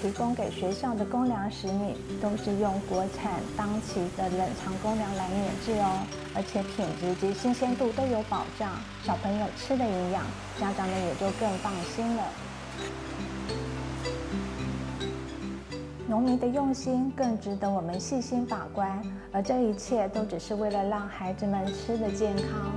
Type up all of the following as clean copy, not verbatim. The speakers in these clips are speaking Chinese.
提供给学校的公粮食米都是用国产当期的冷藏公粮来碾制哦，而且品质及新鲜度都有保障，小朋友吃的营养，家长们也就更放心了。农民的用心更值得我们细心把关，而这一切都只是为了让孩子们吃得健康。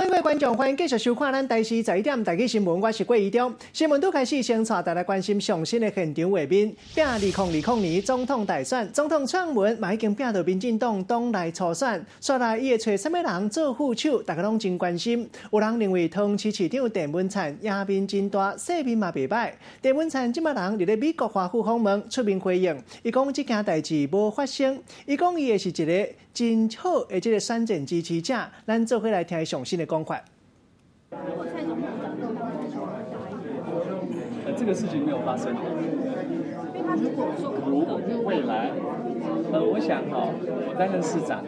各位观众，欢迎继续收看咱台视11点台语新闻，我是郭怡中。新闻都开始，先带大家关心上新的现场画面。拼2020年总统大选，总统蔡文嘛已经拼到民进党党内初选，说来伊会找什么人做副手，大家拢真关心。有人认为通市市长郑文灿赢面真大，势面嘛袂歹。郑文灿即马人伫咧美国华府访问，出面回应，伊讲即件代志无发生，伊讲伊也是一个真好的这个选战支持者。咱做伙来听上新的讲法。这个事情没有发生。如未来，我想我担任市长，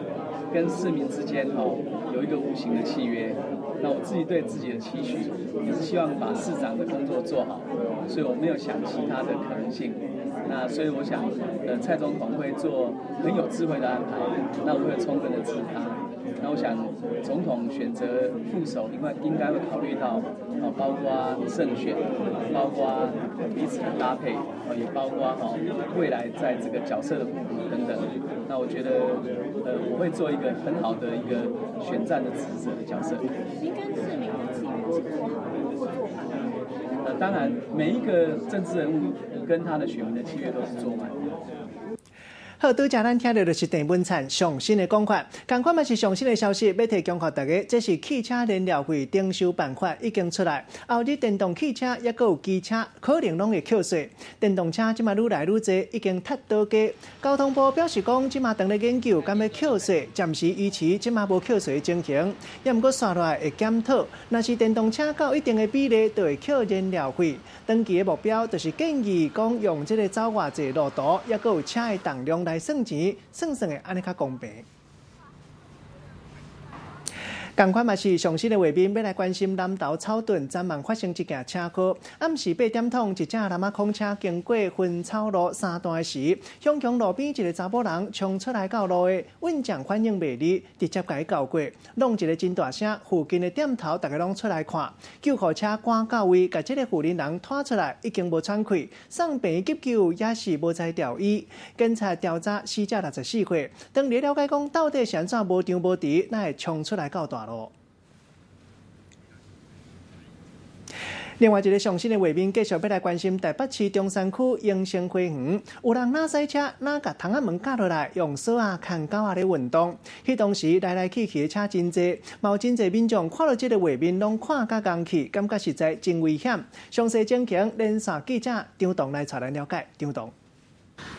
跟市民之间有一个无形的契约。那我自己对自己的期许，也是希望把市长的工作做好，所以我没有想其他的可能性。那所以我想，蔡总统会做很有智慧的安排，那我会充分的支持他。那我想，总统选择副手，应该会考虑到，包括胜选，包括彼此的搭配，也包括未来在这个角色的互补等等。那我觉得，我会做一个很好的一个选战的职责的角色。您跟市民的契约是做好了或做满了？当然，每一个政治人物跟他的选民的契约都是做满的。好，拄则咱听到就是郑文灿上新的讲法，同款嘛是上新的消息，要提供给大家，这是汽车燃料费征收办法已经出来，后日电动汽车也有机车可能拢会扣税，电动车即马愈来愈多，已经踢倒价。交通部表示讲，即马当咧研究敢要扣税，暂时维持即马无扣税的情形，也毋过刷落来会检讨，若是电动车到一定的比例，就会扣燃料费。长期的目标就是建议讲用这个走偌济路途，也有车的重量来算钱，算的安尼较公平。同款嘛是上新的画面，要来关心南投草屯昨晚发生一件车祸。暗时8点钟，一架南马空车经过分草路3段时，向路边一个查某人冲出来到路的，运将反应袂利，直接甲伊交过，弄一个真大声。附近的店头大家拢出来看，救护车赶到位，甲这个负责人拖出来，已经无喘气，送病院急救也是无在调医。警察调查死者64岁，当日了解讲到底是安怎无张无弛，才会冲出来到大路。另外一个上新的画面，继续要来关心台北市中山区永盛花园，有人哪赛车哪甲窗仔门架落来，用锁牵狗仔咧运动。迄当时来来去去的车真济，有真济民众看到这个画面，拢看甲硬气，感觉实在真危险。详细情形，连线记者张栋来带咱了解。张栋。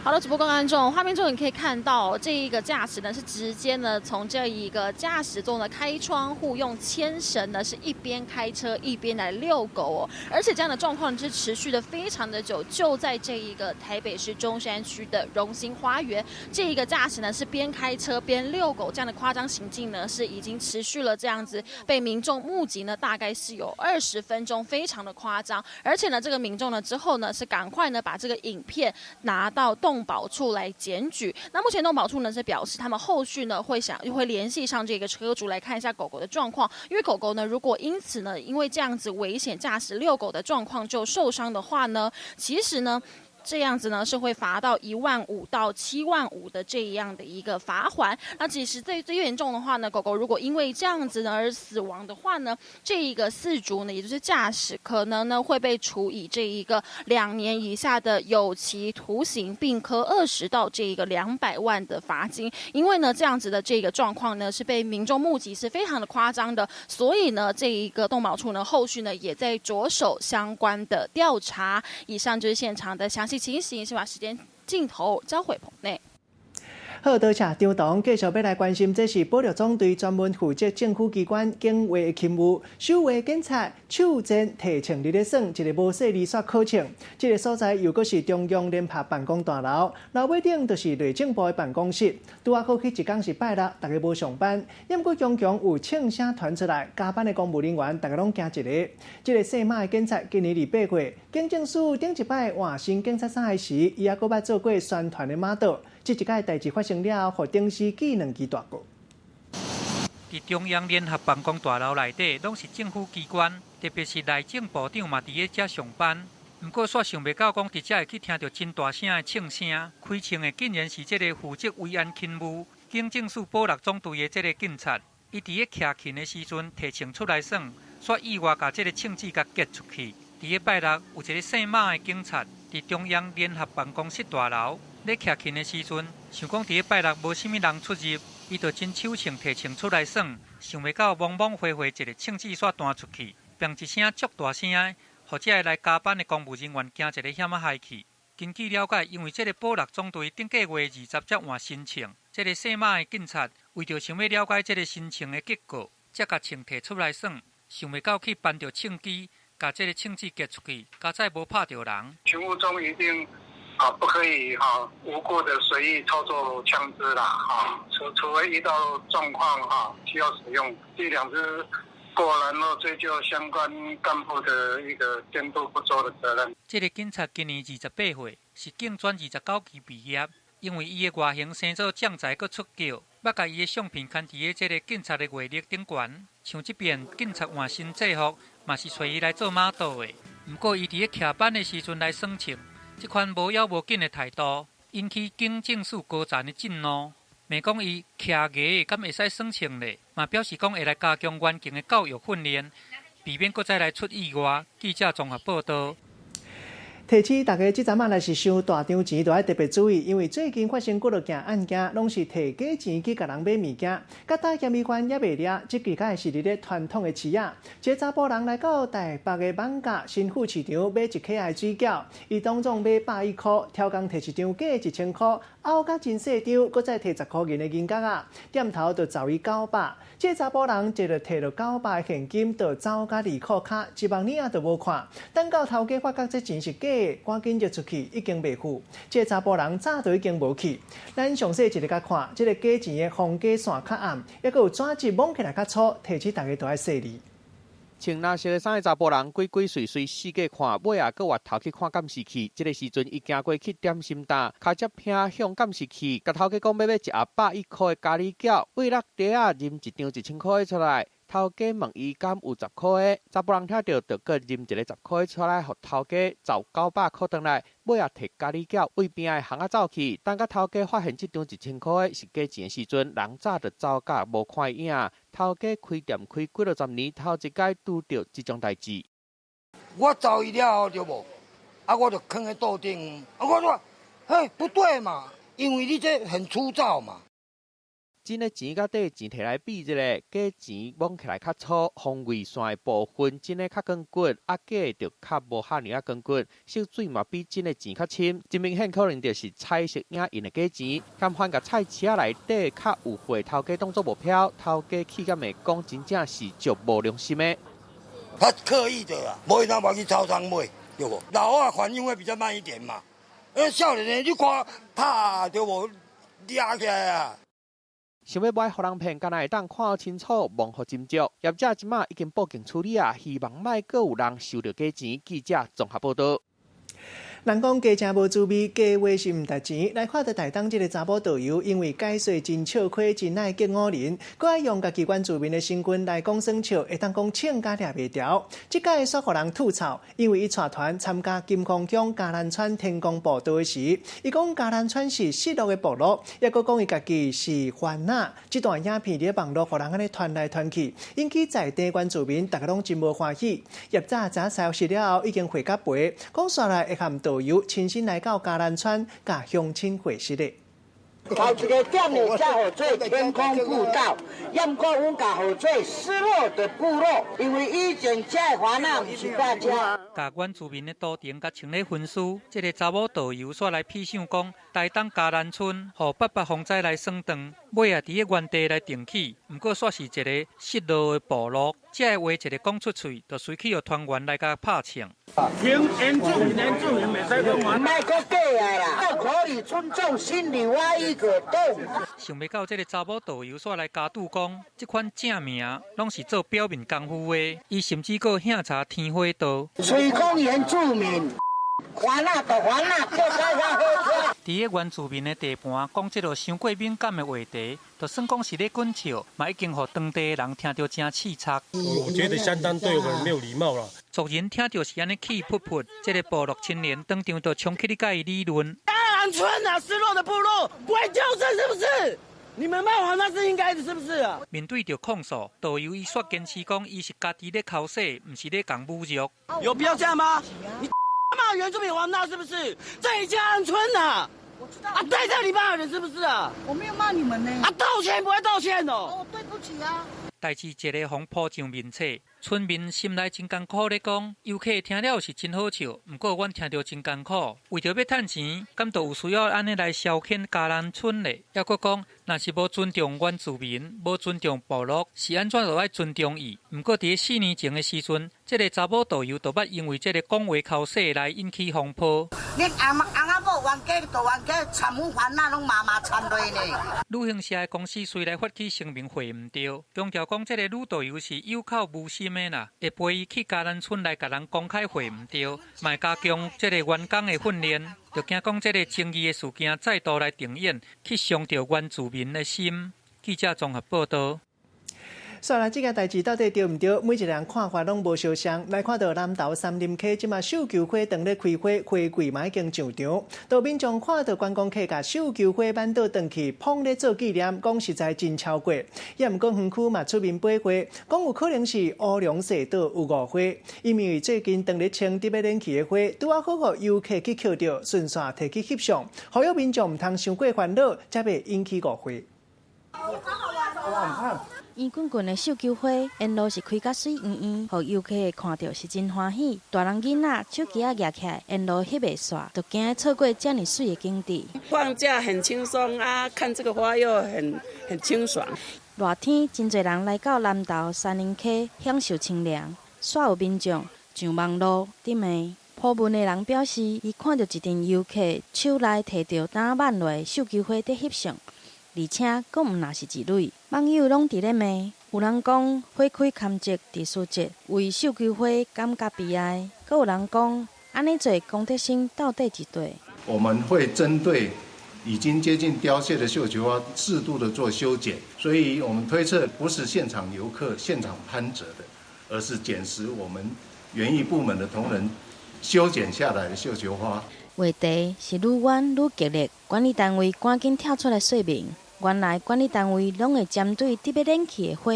好的，直播观众，画面中你可以看到，这一个驾驶呢是直接呢从这一个驾驶座呢开窗户，用牵绳呢是一边开车一边来遛狗哦，而且这样的状况是持续的非常的久，就在这一个台北市中山区的荣兴花园，这一个驾驶呢是边开车边遛狗，这样的夸张行径呢是已经持续了这样子，被民众目击呢大概是有20分钟，非常的夸张，而且呢这个民众呢之后呢是赶快呢把这个影片拿到动保处来检举。那目前动保处呢是表示，他们后续呢会联系上这个车主来看一下狗狗的状况，因为狗狗呢如果因此呢因为这样子危险驾驶遛狗的状况就受伤的话呢，其实呢这样子呢是会罚到15000到75000的这样的一个罚款。那其实最严重的话呢，狗狗如果因为这样子呢而死亡的话呢，这一个饲主呢，也就是驾驶，可能呢会被处以这一个2年以下的有期徒刑，并科20到这一个200万的罚金。因为呢这样子的这个状况呢是被民众目击，是非常的夸张的，所以呢这一个动保处呢后续呢也在着手相关的调查。以上就是现场的详细情形，先把时间镜头交回棚内。好，多谢张董，继续要来关心，这是保育总队专门负责政府机关警卫的勤务。守卫警察手前提请日咧耍一个无细利索考场，这个所在又阁是中央联合办公大楼，楼尾顶就是内政部的办公室。拄啊过去一天是拜六，大家无上班，因过强强有庆声传出来，加班的公务人员大家拢惊一个。这个姓马的警察今年28月，警政署顶一摆换新警察衫的时，伊也阁捌做过宣传的马导。这一届代志发生了，互顶司记2支大过。伫中央联合办公大楼内底，拢是政府机关，特别是内政部长嘛，伫咧遮上班。不过，煞想袂到讲，伫遮会去听到真大声的庆声，开庆的竟然是这个负责维安勤务、警政署保育总队的这个警察。伊伫咧徛庆的时阵，提庆出来耍，煞意外甲这个庆节甲结出去。伫咧拜六，有一个姓马的警察伫中央联合办公室大楼。咧徛勤的时阵，想讲伫咧拜六无啥物人出入，伊就真手庆提庆出来耍，想袂到茫茫灰灰一个庆纸煞弹出去，砰一声足大声的，或者来加班的公务人员惊一个险啊害去。根据了解，因为这个保育总队顶个月20才换新庆，这个姓马的警察为着想要了解这个新庆的结果，才甲庆提出来耍，想袂到去办着庆机，甲这个庆纸结出去，加再无拍着人。勤务中一定。不可以无故的随意操作枪支啦除非遇到状况需要使用，这2支过然后追究相关干部的一个监督不周的责任。这个警察今年28岁，是警专29期毕业，因为伊的外形生做将才阁出脚，捌甲伊的相片刊伫这个警察的月历顶悬。像这边警察换新制服，嘛是找伊来做马导的。不过伊伫咧徛班的时阵来耍庆。这款无要无紧的态度，引起警政署高层的震怒。问讲伊徛艺敢会使耍庆咧，嘛表示讲会来加强员警的教育训练，避免搁再来出意外。记者综合报道。提醒大家，这阵仔若是收大张钱，就要特别注意，因为最近发生几落件案件，拢是摕假钱去甲人买物件，甲大嫌疑犯也袂抓，这期间是伫咧传统的市仔。一个查甫人来到台北的艋舺新富市场买1克的水饺，伊当中买110块，超工摕一张假1000块，凹甲真细张，搁再摕10块银的银角啊，店头就走伊900。这个查甫人一就摕到900的现金，就走甲2裤卡，1万年啊都无看，等到头家发觉这钱是假。赶紧就出去，已经袂付。这查甫人早就已经无去。咱详细一个甲看，这个假钱的封假线较暗，也佫有纸质摸起来较粗，提醒大家都要细腻。穿蓝色的衫的查甫人鬼鬼祟祟四界看，尾啊佫回头去看监视器。这个时阵，伊行过去点心档，脚接偏向监视器，甲头家讲要买一盒110块的咖喱饺，为了袋啊认一张1000块出来。头家问伊敢有10块的，查甫人听到就搁认一个10块出来，互头家走900块回来，尾啊摕咖喱饺为边的巷仔走去。等甲头家发现这张1000块是假钱的时阵，人早就走甲无看影。头家开店开几落10年，头一摆拄到这种代志。我走伊了后对无？我就囥在桌顶。我说，嘿，不对嘛，因为你这很粗糙嘛。真的钱甲假钱摕来比一下，假钱摸起来较粗，防卫线的部分真的较光骨，假的就较无遐尔光骨，色水嘛比真的钱较深，真明显可能就是彩色影印的假钱。甘反甲菜车内底较有货，头家当作无飘，头家气甲会讲真正是足无良心的。他刻意的啦，无伊当跑去超商买，对不？老外反应会比较慢一点嘛。少年的你看，啪对不？抓起来啊！想要买互人骗，敢若会当看清楚，望互斟酌。业者即马已经报警处理啊，希望莫阁有人收到假钱。记者综合报道。人讲假正无滋味，假话是毋值钱。来看到台东这个查某导游，因为解说真笑亏，真爱激忤人，佮爱用家己原住民的身份来讲耍笑，会当讲请假掠袂牢。即届煞互人吐槽，因为伊带团参加金光乡嘉南川天宫步道时，伊讲嘉南川是失落的部落，也佮讲伊家己是番仔。这段影片伫网络互人安尼传来传去，引起在地原住民大家拢真无欢喜。业者查消息了后，已经回甲陪，讲煞来会含导游亲身来到嘉南川，甲乡亲会师的。头一个点呢，才好做天空步道，要不阮甲好做失落的部落，因为以前这华纳不是大家。甲原住民的都城甲清理分尸，这个查某导游煞来批想讲，台东嘉兰村，互北北风灾来算账，尾啊伫个原地来定起，毋过煞是一个失落的部落，这话一个讲出嘴，就随去互团员来甲拍枪。原住民袂使讲话，卖个假的啦，可以尊重心里话一个洞。想袂到这个查某导游煞来加赌讲，这款正名拢是做表面功夫的，伊甚至阁遐查天火刀。水工原住民。还那就还那，叫大家好吃。伫个原住民的地盘讲这个伤过敏感的话题，就算讲是咧滚笑，嘛已经互当地的人听到真气插。我觉得相当对我们没有礼貌了。族人听到是安尼气噗噗，这个部落青年当场就冲起咧甲伊理论。嘉兰村啊，失落的部落，鬼叫声是不是？你们卖还那是应该的，是不是啊？面对着控诉，导游伊煞坚持讲，伊是家己咧口水，唔是咧讲侮辱。有必要这样吗？你骂原住民王闹是不是？这里嘉兰村啊，我知道啊，在这里骂人是不是啊？我没有骂你们呢。啊，道歉不会道歉哦。哦，对不起啊。代志一个互铺上面册，村民心内真艰苦咧讲，游客听了是真好笑，不过阮听着真艰苦，为着要趁钱，敢都有需要安尼来消遣嘉兰村咧。还佫讲，若是无尊重原住民，无尊重部落，是安怎就爱尊重伊？不过伫4年前的时阵，这个查某导游就捌因为这个讲话口水来引起风波。恁翁仔某冤家大冤家，惨无烦恼拢麻麻惨落呢。旅行社的公司虽然发起声明回唔对，强调讲这个女导游是有口无心的啦，会陪伊去嘉兰村来甲人公开回唔对，嘛加强这个员工的训练，就惊讲这个争议的事件再度来重演，去伤着原住民的心。记者综合报道。刷来这件代志到底对唔对？每一个人看法拢无相像。来看到南投三林溪即马绣球花当咧开花，花季嘛已经上场。岛民众看到观光客甲绣球花挽倒转去，捧咧做纪念，讲实在真超过。也毋过园区嘛出面买花，讲有可能是乌龙蛇岛有误花，因为最近当咧清伫要冷气的花，拄啊好互游客去捡到，顺线摕去翕相，呼吁民众毋通伤过烦恼，才袂引起误会。圆滚滚的绣球花，沿路是开甲水圆圆，互游客看到是真欢喜。大人囡仔手机举起来，沿路翕袂煞，就惊错过这么水的景致。放假很轻松啊，看这个花又很清爽。热天真侪人来到南投三林溪享受清凉，煞有民众上网路顶面。普文的人表示，伊看到一阵游客手内摕着打挽落的绣球花在翕相。而且，佫毋若是一蕊，网友拢伫咧骂。有人讲花开堪折地书节，为绣球花感觉悲哀；佫有人讲安尼做公德心到底几对？我们会针对已经接近凋谢的绣球花，适度的做修剪。所以我们推测，不是现场游客现场攀折的，而是捡拾我们园艺部门的同仁修剪下来的绣球花。话题是愈冤愈激烈，管理单位赶紧跳出来说明。原来管理单位拢会针对特别冷气的花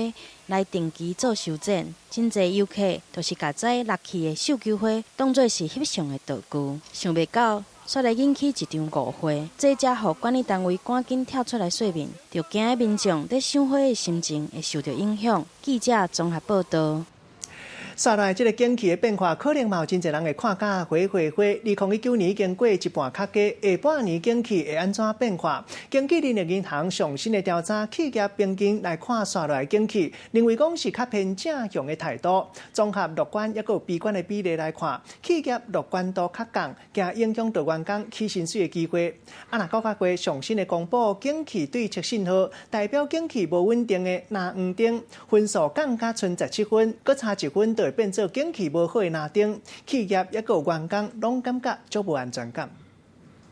来定期做修剪，真侪游客就是把这热气的绣球花当作是翕相的道具，想袂到煞来引起一场误会。这才互管理单位赶紧跳出来说明，就惊民众在赏花的心情会受到影响。记者综合报道。刷来这个景气的变化，可能嘛有真侪人会看假花。2019年已经过一半较加，下半年景气会安怎变化？经济人力银行上新的调查，企业平均来看刷来景气，认为讲是较偏正向的态度。综合乐观也有悲观的比例来看，企业乐观度较降，惊影响到员工起薪水的机会。若9月份上新的公布景气对策信号，代表景气无稳定的蓝黄灯分数降加剩17分，搁差1分就会变做景气无好的蓝灯，企业也有员工拢感觉足无安全感。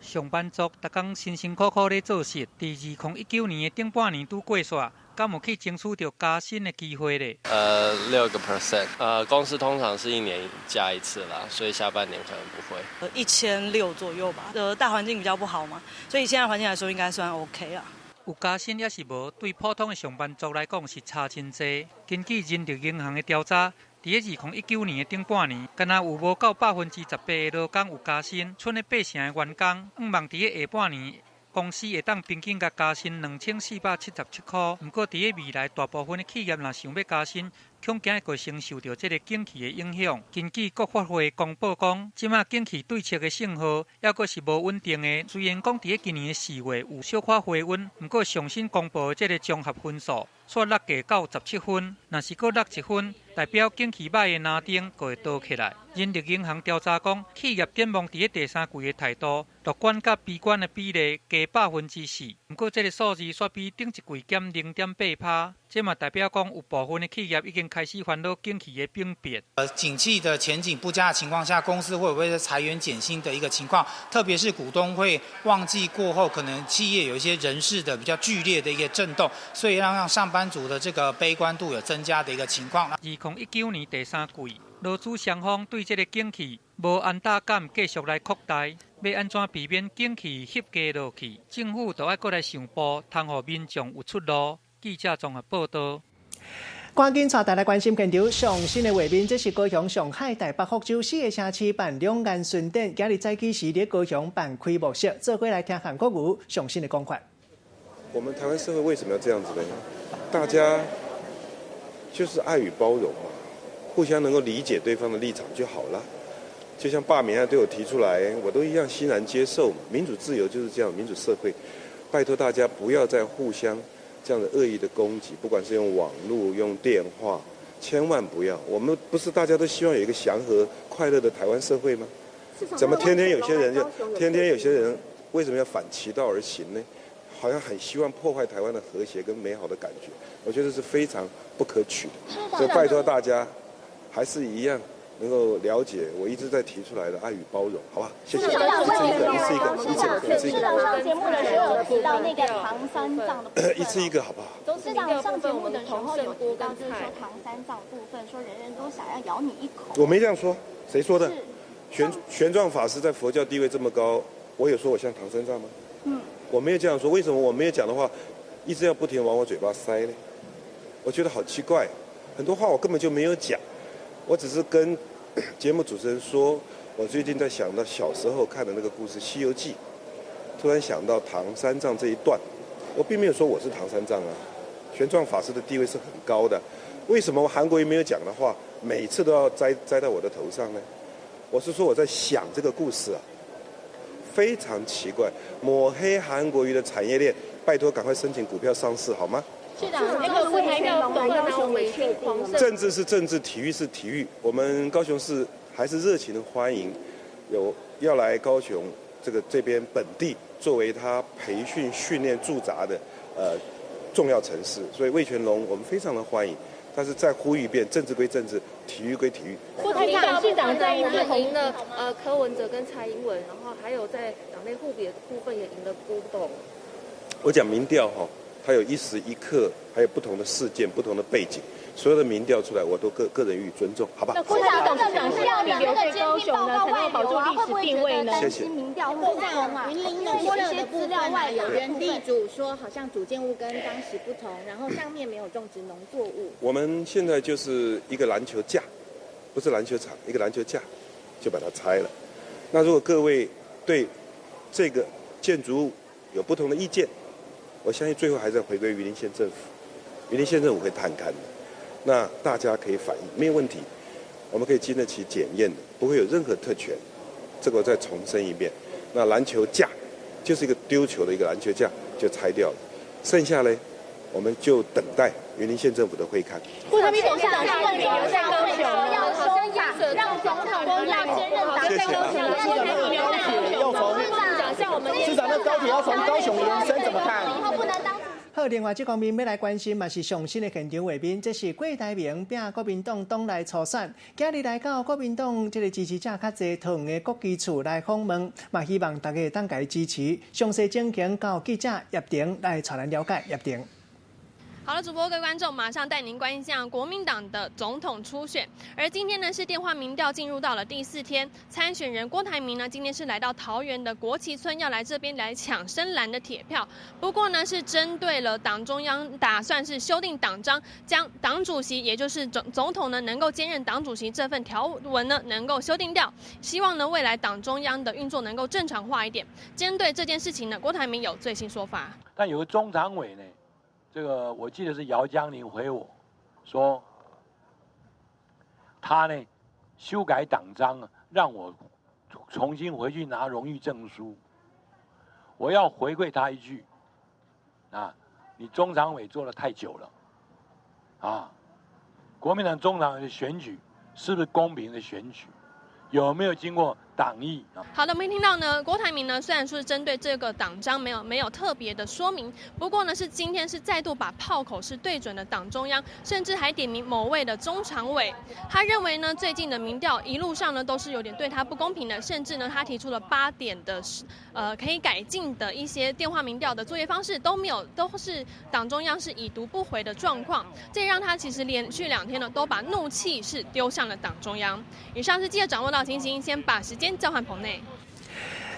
上班族逐工辛辛苦苦咧做事，伫2019年的顶半年拄过煞，敢有去争取到加薪的机会咧？6%，公司通常是1年加一次啦，所以下半年可能不会。1600左右吧。大环境比较不好嘛，所以现在环境来说应该算 OK 啦。有加薪也是无，对普通的上班族来讲是差真济。根据人力银行的调查，伫2019年的顶半年，敢若有无到18%的劳工有加薪，剩的8成的员工，望伫个下半年公司会当平均甲加薪2477块。不过，伫个未来，大部分的企业若想要加薪，恐惊会承受到这个景气的影响。根据国发会公布讲，即马景气对策的信号还阁是无稳定的。虽然讲伫个今年的4月有小可回稳，不过上新公布的这个综合分数却落价到17分，若是阁落1分，代表景气歹的蓝灯就会倒起来。人力银行调查讲，企业展望伫个第三季的态度，乐观甲悲观的比例加4%。不过，这个数字却比顶一季减0.8%，这嘛代表讲有部分的企业已经开始烦恼景气的变变。景气的前景不佳的情况下，公司会不会裁员减薪的一个情况？特别是股东会旺季过后，可能企业有一些人事的比较剧烈的一个震动，所以让上班族的这个悲观度有增加的一个情况。2019年第三季，劳资双方对这个景气无安大感继续来扩大，要安怎避免景气翕加落去？政府就要过来上步，通予民众有出路。记者综合报道。赶紧带大家关心现场上新的画面，这是高雄上海台北福州4个城市办两岸巡典，今日早起时伫高雄办开幕式，做伙来听韩国瑜上新的讲法。我们台湾社会为什么要这样子呢？大家就是爱与包容嘛，互相能够理解对方的立场就好了。就像罢免案对我提出来，我都一样欣然接受嘛。民主自由就是这样，民主社会，拜托大家不要再互相这样的恶意的攻击，不管是用网络、用电话，千万不要。我们不是大家都希望有一个祥和、快乐的台湾社会吗？怎么天天有些人为什么要反其道而行呢？好像很希望破坏台湾的和谐跟美好的感觉，我觉得是非常不可取的。所以拜托大家，还是一样能够了解我一直在提出来的爱与包容，好吧？谢谢。一次一个。上节目的时候有提到那个唐三藏的部分，一次一个好不好？市长上节目的时候有提到，就是说唐三藏部分，说人人都想要咬你一口。我没这样说，谁说的？玄奘法师在佛教地位这么高，我有说我像唐三藏吗？我没有这样说，为什么我没有讲的话，一直要不停往我嘴巴塞呢？我觉得好奇怪，很多话我根本就没有讲，我只是跟节目主持人说，我最近在想到小时候看的那个故事《西游记》，突然想到唐三藏这一段，我并没有说我是唐三藏啊，玄奘法师的地位是很高的，为什么韩国瑜没有讲的话，每次都要栽到我的头上呢？我是说我在想这个故事啊。非常奇怪，抹黑韩国瑜的产业链，拜托赶快申请股票上市好吗？市长，那个会台票总高雄委确定。政治是政治，体育是体育，我们高雄市还是热情的欢迎要来高雄这边本地作为他培训训练驻扎的重要城市，所以味全龙我们非常的欢迎。但是再呼吁一遍，政治归政治，体育归体育。市长在赢了柯文哲跟蔡英文，然后还有在党内互比的部分也赢了郭董。我讲民调哈，它有一时一刻，还有不同的事件、不同的背景，所有的民调出来，我都个人予以尊重，好吧？市长，董事长是要留在高雄呢，才能保住历史定位呢？谢谢。民调会不同啊，云林农社的资料外有原地主说，好像主建物跟当时不同，然后上面没有种植农作物。我们现在就是一个篮球架，不是篮球场，一个篮球架，就把它拆了。那如果各位对这个建筑物有不同的意见，我相信最后还是要回归云林县政府，云林县政府会探勘的。那大家可以反映，没有问题，我们可以经得起检验的，不会有任何特权。这个我再重申一遍，那篮球架就是一个丢球的一个篮球架，就拆掉了。剩下呢，我们就等待云林县政府的会勘。郭台铭董事长希望你留在高雄，要收法，让总统不要兼任党在高雄，让郭台铭留在高雄。市长，那高铁要从高雄延伸怎么看？好，另外这方面要来关心，嘛是上新的现场画面，这是郭台铭并国民党党内初选，今日来到国民党这个支持者较侪桃园的国基处来访问，嘛希望大家当家支持。详细情形交记者叶婷来带咱了解。叶婷。好了，主播各位观众，马上带您关向国民党的总统初选。而今天呢，是电话民调进入到了第4天，参选人郭台铭呢，今天是来到桃园的国旗村，要来这边来抢深蓝的铁票。不过呢，是针对了党中央打算是修订党章，将党主席，也就是总统呢，能够兼任党主席这份条文呢，能够修订掉，希望呢未来党中央的运作能够正常化一点。针对这件事情呢，郭台铭有最新说法。但有个中常委呢。这个我记得是姚江宁回我说，他呢修改党章，让我重新回去拿荣誉证书。我要回馈他一句，啊，你中常委做得太久了，啊，国民党中常委的选举是不是公平的选举？有没有经过党议？好的，我们听到呢，郭台铭呢虽然说是针对这个党章没有特别的说明，不过呢是今天是再度把炮口是对准了党中央，甚至还点名某位的中常委。他认为呢最近的民调一路上呢都是有点对他不公平的，甚至呢他提出了8点的可以改进的一些电话民调的作业方式都是党中央是已读不回的状况，这让他其实连续2天呢都把怒气是丢向了党中央。以上是记者掌握到情形，先把时间交还棚内。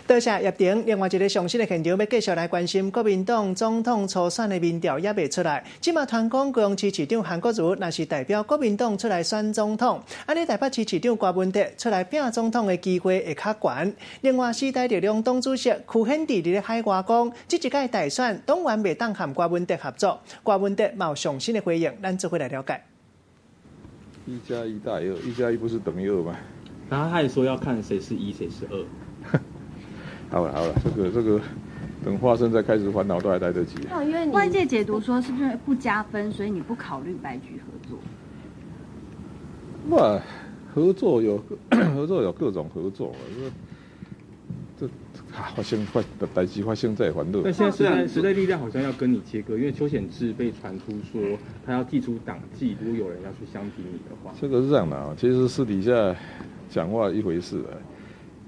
多谢叶婷。另外一个上新的现场，要继续来关心国民党总统初选的民调也未出来。今嘛传讲高雄市市长韩国瑜若是代表国民党出来选总统，安尼台北市市长郭文哲出来拼总统的机会会较悬。另外，时代力量党主席邱显智伫咧海外讲，这一届大选党员未当和郭文哲合作。郭文哲嘛有上新的回应，咱做伙来了解。1+1大于2，1+1不是等于2吗？然后他也说要看谁是1，谁是2。好了，这个，等花生再开始烦恼都还来得及。因为外界解读说是不是不加分，所以你不考虑白局合作？哇，合作有各种合作，发生代志发生在烦恼。但现在时代力量好像要跟你切割，因为邱显智被传出说他要祭出党纪，如果有人要去相挺你的话，这个是这样的啊。其实私底下讲话一回事啊，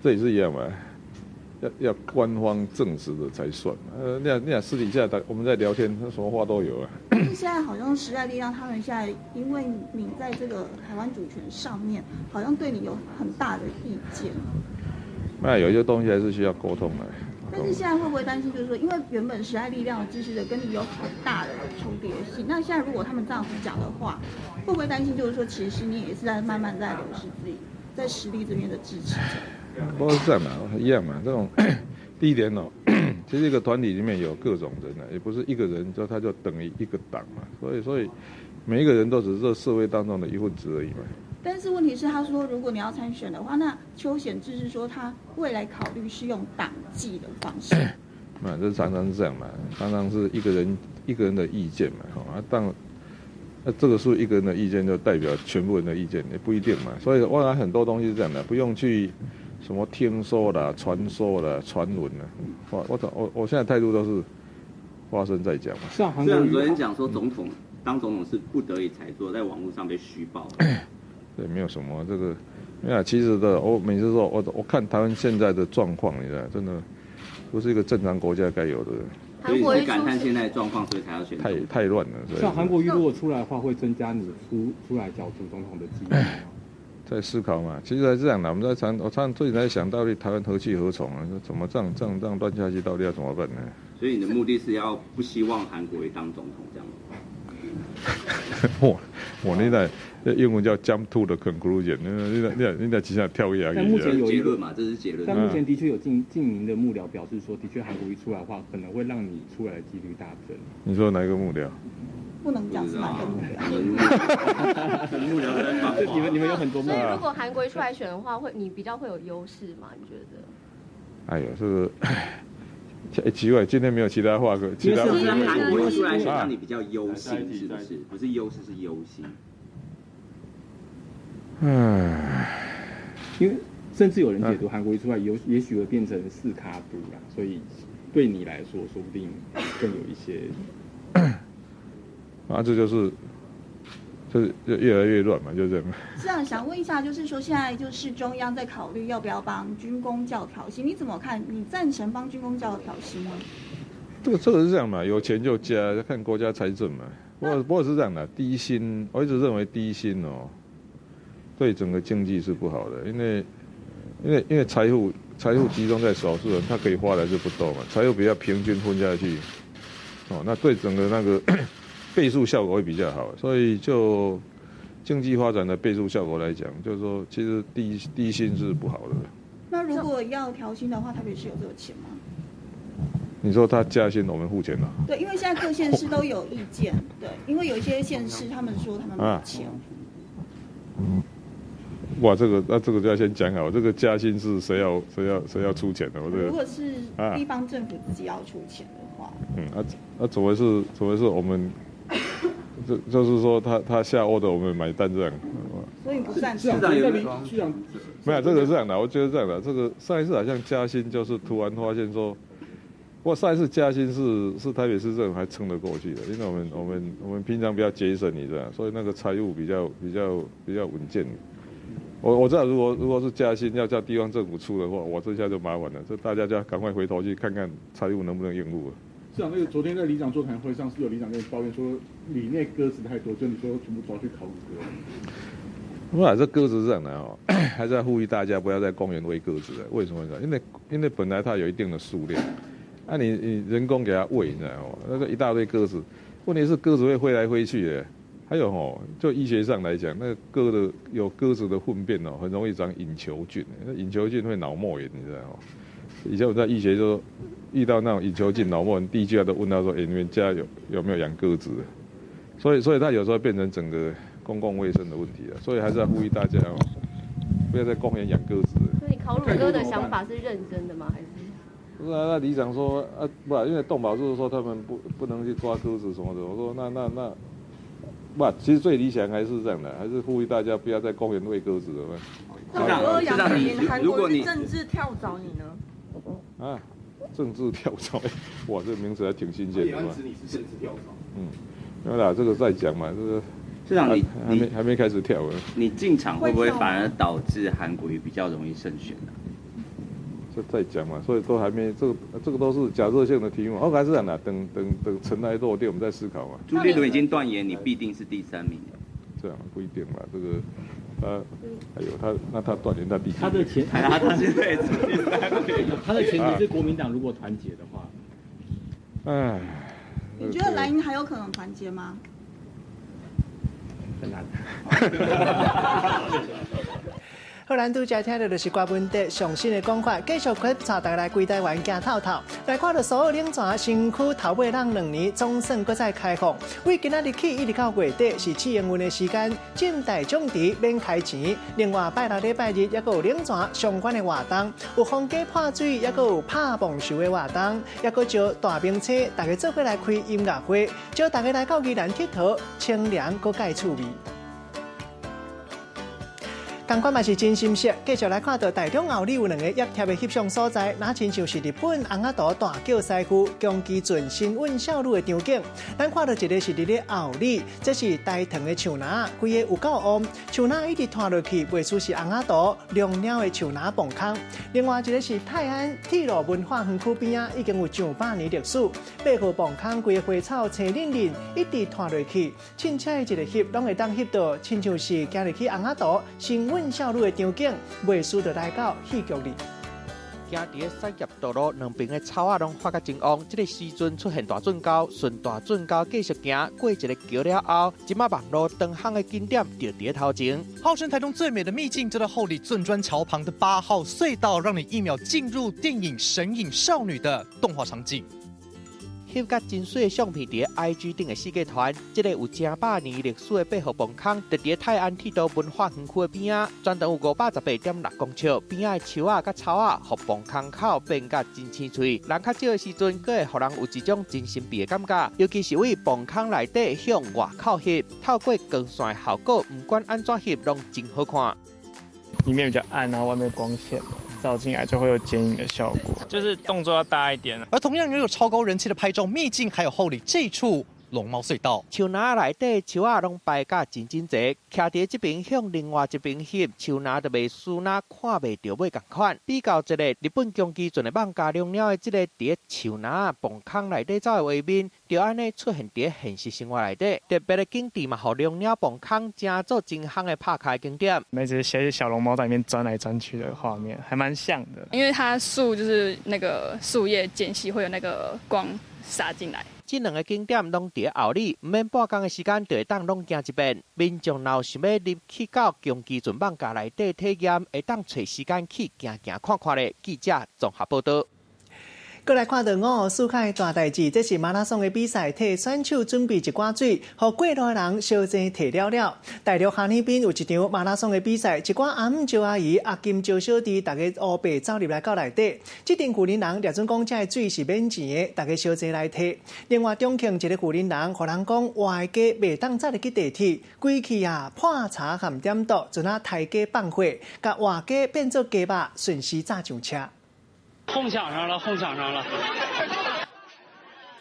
这也是一样嘛。要官方证实的才算嘛。你俩私底下我们在聊天，什么话都有啊。但是现在好像时代力量他们现在，因为你在这个台湾主权上面，好像对你有很大的意见。那有一些东西还是需要沟通的。但是现在会不会担心，就是说，因为原本时代力量的支持者跟你有很大的重叠性，那现在如果他们这样子讲的话，会不会担心，就是说，其实你也是在慢慢在流失自己在实力这边的支持者？不是这样嘛，一样嘛。这种第一点哦，其实一个团体里面有各种人啊，也不是一个人他就等于一个党嘛。所以每一个人都只是这社会当中的一份子而已嘛。但是问题是，他说如果你要参选的话，那邱显智是说他未来考虑是用党纪的方式。嘛，这常常是这样嘛，常常是一个人的意见嘛，那这个是一个人的意见，就代表全部人的意见，也不一定嘛。所以我想很多东西是这样的，不用去。什么听说啦、传说啦、传闻啦，我现在态度都是花生在讲嘛。虽然昨天讲说当总统是不得已才做，在网络上被虚报。对，没有什么这个，没有。其实我每次说，我看台湾现在的状况，你知道，真的不是一个正常国家该有的。所以你感叹现在的状况，所以才要选。太乱了。像韩国瑜如果出来的话，会增加你出来角逐总统的机会。在思考嘛，其实还是这样的。我常最近在想，到底台湾何去何从啊？怎么这样乱下去，到底要怎么办呢？所以你的目的是要不希望韩国瑜当总统这样吗？我那代英文叫 jump to the conclusion， 你在机上跳下去。但目前有结论嘛，这是结论。但目前的确有近名的幕僚表示说，的确韩国瑜出来的话，可能会让你出来的几率大增。你说哪一个幕僚？不能讲是哪个幕僚。幕僚在放话。你们有很多幕僚。所以如果韩国瑜出来选的话，你比较会有优势吗？你觉得？哎呦，这个奇怪，今天没有其他话可。其实韩国瑜出来选让你比较忧心，是不是？不是优势，是忧心。因为甚至有人解读韩国瑜出来也许会变成4卡都啦，所以对你来说，说不定更有一些。这就是越来越乱嘛，就这样。这样想问一下，就是说现在就是中央在考虑要不要帮军公教调薪，你怎么看？你赞成帮军公教调薪吗？这个是这样嘛，有钱就加，看国家财政嘛。不过是这样的，低薪我一直认为低薪哦，对整个经济是不好的，因为财富集中在少数人，他可以花的就不多嘛，财富比较平均分下去，哦，那对整个那个倍数效果会比较好，所以就经济发展的倍数效果来讲，就是说其实低薪是不好的。那如果要调薪的话，台北市有这个钱吗？你说他加薪，我们付钱了？对，因为现在各县市都有意见，对，因为有一些县市他们说他们没有钱。哇，这个就要先讲好，这个加薪是谁要出钱的？如果是地方政府自己要出钱的话，怎么是我们？就是说他下order我们买单这样。所以不赞成。没有这个这样的，我觉得这样的，这个上一次好像加薪就是突然发现说。不过上一次加薪是台北市政府还撑得过去的，因为我们平常比较节省，你知道，所以那个财务比较稳健。我知道如果是加薪要叫地方政府出的话，我这下就麻烦了，这大家就要赶快回头去看看财务能不能应付了。市长，那个昨天在里长座谈会上，是有里长跟你抱怨说里内鸽子太多，就你说全部抓去烤乳鸽。哇，这鸽子是这样的哦，还是要呼吁大家不要在公园喂鸽子的。为什么呢？因为本来它有一定的数量。你人工给它喂，你知道吗？那个一大堆鸽子，问题是鸽子会飞来飞去的。还有就医学上来讲，那个鸽子的粪便很容易长隐球菌，那隐球菌会脑膜炎，你知道吗？以前我在医学就遇到那种隐球菌脑膜炎，第一句话都问他说：“你们家有没有养鸽子？”所以它有时候变成整个公共卫生的问题了。所以还是要呼吁大家不要在公园养鸽子。所以烤乳鸽的想法是认真的吗？还是？不是啊，那里长说不，因为动保就是说他们不能去抓鸽子什么的。我说那不，其实最理想还是这样的，还是呼吁大家不要在公园喂鸽子的嘛。市长，如果你政治跳蚤，你呢？政治跳蚤，哇，这个名词还挺新鲜的嘛。指你是政治跳蚤。没有啦，这个再讲嘛，这个市长还没开始跳呢。你进场会不会反而导致韩国瑜比较容易胜选呢？这再讲嘛，所以都还没这个都是假设性的题目。还是这样的，等尘埃落定，我们再思考嘛。朱立伦已经断言你必定是第3名。这样不一定嘛，这个还有他断言他第几名？他的前他现在是第3名。他的前提是国民党如果团结的话。你觉得蓝营还有可能团结吗？很难。好，咱拄才听到就是关文德上新的讲法，继续观察大家来规台湾行透透，来看到所有领泉新区头尾让2年总算搁再开放。为今仔日起一直到月底是试营运的时间，进大种池免开钱。另外拜六礼拜日也有领泉相关的活动，有风机破水，也有拍棒球的活动，也有招大兵车，大家做伙来开音乐会，招大家来到宜兰佚佗，清凉搁介趣味。同款嘛是真心色，继续来看到台中后里有2个热贴的翕相所在，那亲像是日本红仔岛大桥西区江基圳新运孝路的场景。咱看到一个是伫咧后里，这是大藤的树林，规个有够旺，树林一直拖落去，袂输是红仔岛亮鸟的树林磅空。另外一个是泰安铁路文化园区边啊，已经有上百年历史，8号磅空规个花草青嫩嫩，一直拖落去，凊彩一个翕拢会当翕到，亲像是行入去红仔岛新运孝路的场景，袂输就来到戏剧里。行伫个产业道路两边的草啊，拢发甲真旺。这个时阵出现大圳沟，顺大圳沟继续行过一个桥了后，即马网络灯行的景点就伫头前。号称台中最美的秘境，就在后里圳砖桥旁的8号隧道，让你1秒进入电影《神隐少女》的动画场景。翕甲真水的相片伫 IG 顶的世界团，这个有正百年历史的8号磅空，就伫泰安铁道文化园区的边啊，全长有518.6公尺，边啊的树啊甲草啊，互磅空口变甲真青翠。人较少的时阵，佫会互人有一种真神秘的感觉，尤其是为磅空内底向外口翕，透过光线效果，不管安怎翕，拢真好看。里面比较暗，然后外面光线照进来就会有剪影的效果，就是动作要大一点。而同样拥有超高人气的拍照秘境，还有后里这处龙猫隧道。树林内底树仔拢摆甲真济，徛伫这边向另外一边翕，树林就袂输哪看袂到尾同款。比较一个日本宫崎骏的放加量了的这个伫树林崩坑内底走的画面，就安尼出现伫现实生活内底。特别的景点嘛，互量了崩坑真做真夯的拍卡景点。每只些小龙猫在里面钻来钻去的画面，还蛮像的。因为它树就是那个树叶间隙会有那个光洒进来。这两个景点拢伫后里，唔免半工的时间就会当拢行一遍。民众若想要入去到宫崎骏放假内底体验，会当找时间去行行看看咧。记者综合报道。过来看到5号世界大代志，这是马拉松的比赛，替选手准备一罐水，互过路的人小钱摕了了。大陆下边有一场马拉松的比赛，一寡阿姆招阿姨、阿金招小弟，大家乌白走入来到内底。这阵旧年人掠准讲，这水是免钱的，大家小钱来摕。另外，重庆一个旧年人，互人讲活的鸡袂当早入去地铁，规气破查含点毒，就拿抬鸡放火，甲活鸡变做鸡肉，顺势炸上车。哄抢上了。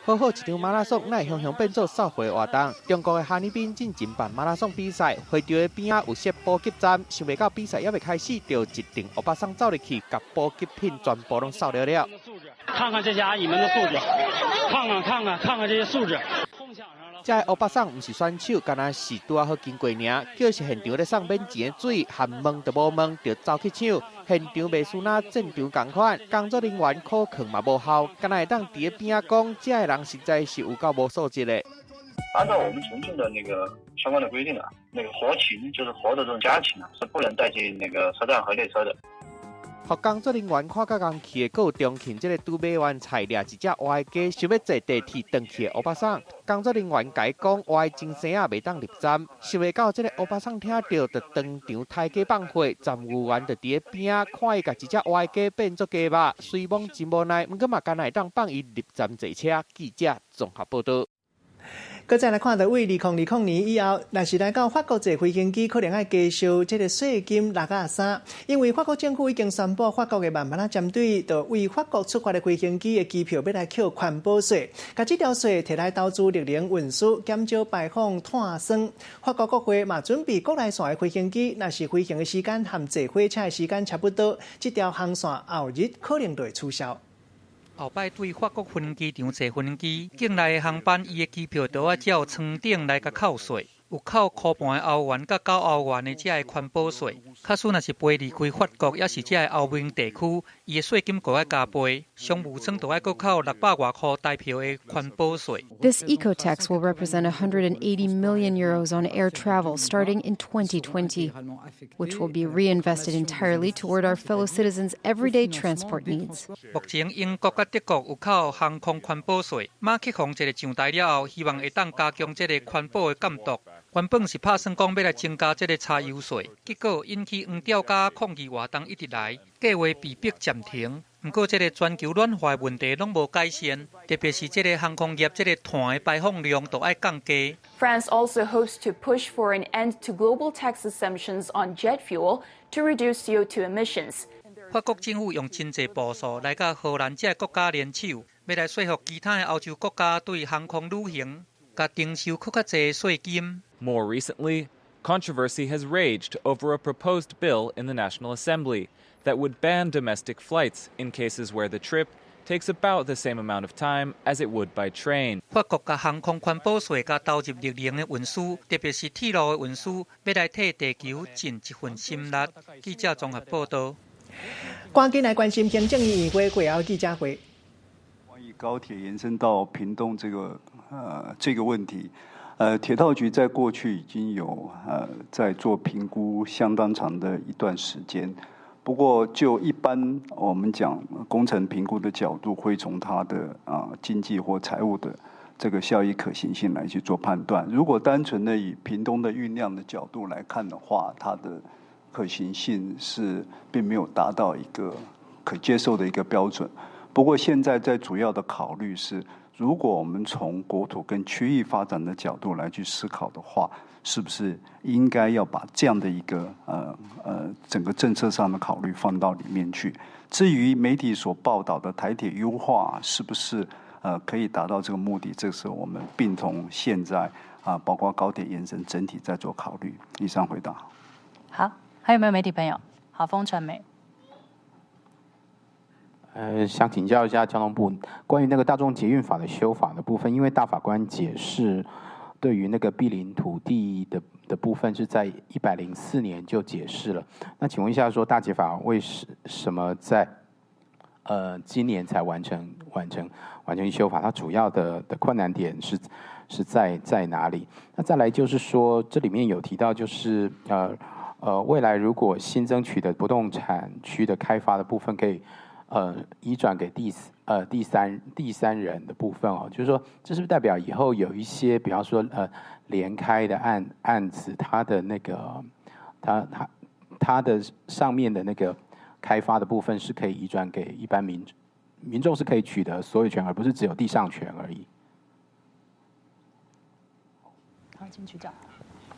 好好一场马拉松，乃雄雄变做扫货活动。中国的哈尔滨进行办马拉松比赛，会场的边仔有设补给站，想袂到比赛还未开始，就一定欧巴桑走入去，把补给品全部拢扫了了。看看这些阿姨们的素质，看看这些素质。这欧巴桑不是选手，敢若是拄好经过尔，叫是现场咧送免钱的水，含问都无问，就走去抢。现场袂输哪战场同款，工作人员可能嘛无效，敢若会当伫边仔讲，这个人实在是有够无素质的。按照我们重庆的那个相关的规定啊，那个活禽就是活的这种家禽啊，是不能带进那个车站和列车的。互工作人员看到刚去的，还有重庆这个拄买完菜掠一只活的鸡，想要坐地铁回去的欧巴桑。工作人员甲伊讲，活的精神啊袂当入站，想袂到这个欧巴桑听到，就当场抬鸡放火，站务员就伫边啊看伊甲一只活的鸡变做鸡肉，虽望真无奈，毋过嘛敢若会当放伊入站坐车。记者综合报道。搁再来看到，为2020年以后，若是来到法国坐飞行机，可能要加收这个税金6.3，因为法国政府已经宣布，法国的慢慢啊舰队就为法国出发的飞行机的机票要来扣环保税，甲这条税摕来投资绿能运输，减少排放碳酸。法国国会嘛准备国内线的飞行机，若是飞行的时间和坐火车的时间差不多，这条航线后日可能就会取消。后摆对法国飞机场坐飞机，境内的航班，伊的机票都要照床顶来甲扣税，有扣块半的欧元甲9欧元的这个环保税。假使若是飞离开法国，也是这个欧盟地区，伊的税金阁要加倍，商务舱都要阁扣600多块台票的环保税。This eco-tax will represent 180 million euros on air travel starting in 2020, which will be reinvested entirely toward our fellow citizens' everyday transport needs. 目前英国甲德国有扣航空环保税，马克宏这个上台了后，希望会当加强这个环保的监督。原本是打算讲要来增加这个柴油税，结果引起黄调甲抗议活动一直来，计划被迫暂停。不过，这个全球暖化问题拢无改善，特别是这个航空业这个碳的排放量都要降低。France also hopes to push for an end to global tax exemptions on jet fuel to reduce CO2 emissions. 法国政府用真济步数来甲荷兰这个国家联手，要来说服其他的欧洲国家对航空旅行，甲征收更较济税金。More recently, controversy has raged over a proposed bill in the National Assembly that would ban domestic flights in cases where the trip takes about the same amount of time as it would by train. 法国甲航空环保税甲投入绿能的运输，特别是铁路的运输，要来替地球尽一份心力。记者综合报道。赶紧来关心行政院议会会后记者会。关于高铁延伸到屏东这个问题。铁道局在过去已经有在做评估相当长的一段时间，不过就一般我们讲工程评估的角度，会从它的经济或财务的这个效益可行性来去做判断。如果单纯的以屏东的运量的角度来看的话，它的可行性是并没有达到一个可接受的一个标准。不过现在在主要的考虑是，如果我们从国土跟区域发展的角度来去思考的话，是不是应该要把这样的一个整个政策上的考虑放到里面去？至于媒体所报道的台铁优化，是不是可以达到这个目的，这是我们并从现在包括高铁延伸整体在做考虑。以上回答。好，还有没有媒体朋友？好，风传媒。想请教一下交通部关于那个大众捷运法的修法的部分，因为大法官解释对于那个毗邻土地的部分是在104年就解释了。那请问一下，说大捷法为什么在今年才完成修法？它主要的困难点是在哪里？那再来就是说，这里面有提到就是未来如果新增取得不动产区的开发的部分可以移转给第三人的部分哦，就是说这是不是代表以后有一些比方说连开的案子，它的那个它的上面的那个开发的部分是可以移转给一般民众是可以取得所有权，而不是只有地上权而已。好，请取教。